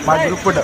మా group photo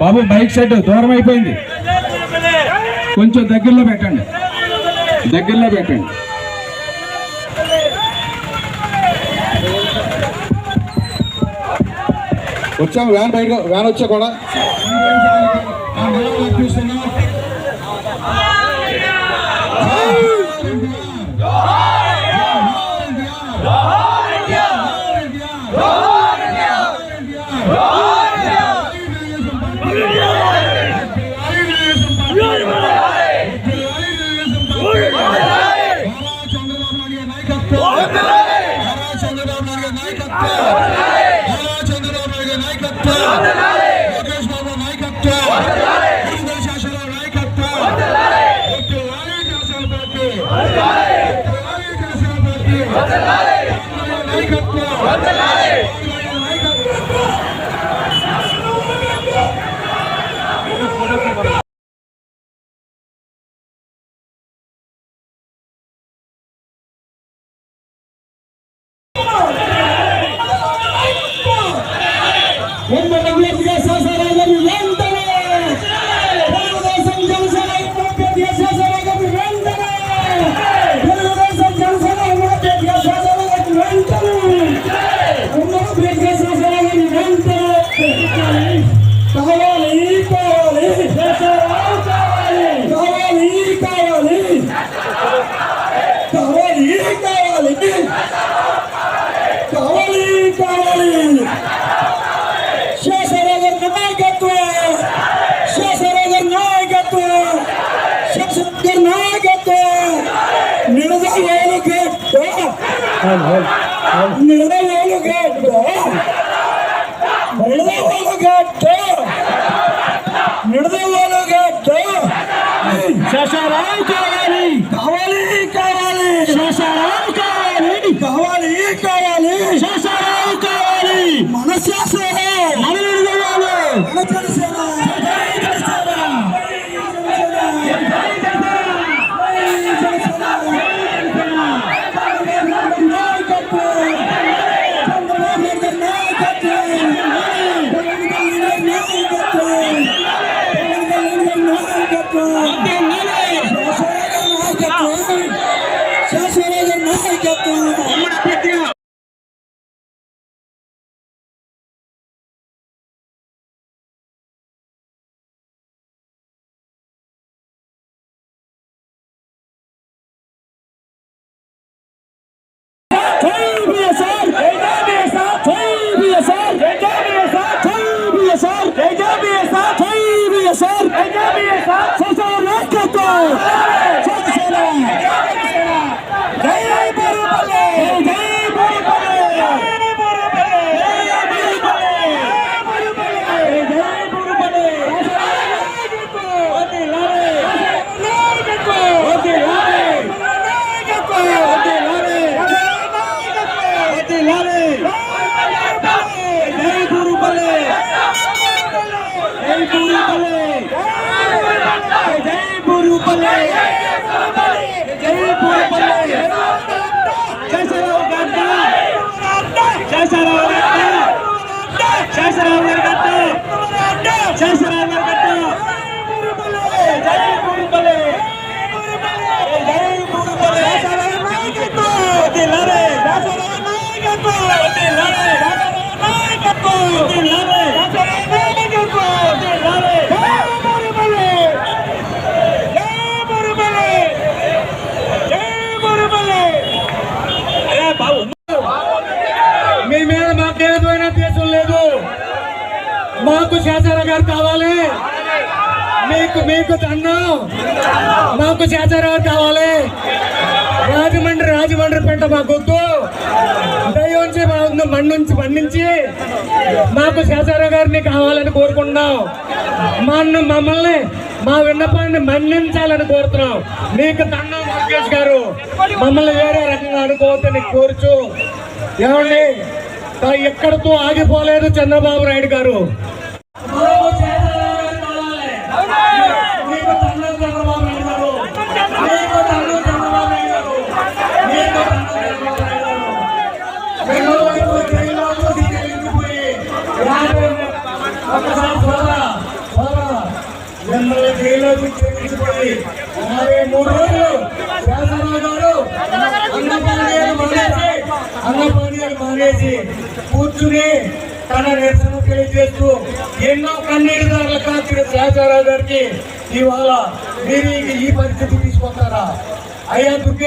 బాబు bike set దూరం అయిపోయింది, కొంచెం దగ్గరలో పెట్టండి, దగ్గరలో పెట్టండి. వచ్చాము వ్యాన్ బయట, వ్యాన్ వచ్చా కూడా శేషారావు కావాలి, కావాలి కావాలి, శేషారావు కావాలి, కావాలి కావాలి, శేషారావు కావాలి, మన శేషారావు, మన నిడుదవోలు, మన జనసేన, శేషారావు గారు శేషారావు గారు శేషారావు గారు జై గురుబలే జై గురుబలే శేషారావు నాయకత్వం దిలారే శేషారావు నాయకత్వం దిలారే శేషారావు నాయకత్వం దిలారే శేషారావు నాయకత్వం దిలారే జై గురుబలే జై గురుబలే జై గురుబలే అరే బాబు మీ మీద మాకు ఏ విధమైన దేశం లేదు. మాకు శేషారావు గారు కావాలి. మీకు దండం. మాకు శేషారావు కావాలి. రాజమండ్రి పెంట మాకొద్దు. దయ్యుంచి మన్నించి మాకు శేషారావు గారిని కావాలని కోరుకుంటున్నాం. మమ్మల్ని మా విన్నపాన్ని మన్నించాలని కోరుతున్నాం. మీకు దండం లోకేష్ గారు. మమ్మల్ని వేరే రకంగా అనుకోవద్దని కోరుచు. ఏమండి, ఎక్కడితో ఆగిపోలేదు చంద్రబాబు నాయుడు గారు. జైల్లోకి చేర్పించిపోయి 43 రోజులు శేషారావు గారు అన్నపానీయాలు మానేసి కూర్చుని తన నిరసన తెలియజేస్తూ ఎన్నో కన్నీరుదారుల కాచిన శేషారావు గారికి ఇవాళ మీరు ఈ పరిస్థితి తీసుకొస్తారా? అయ్యా దుర్గే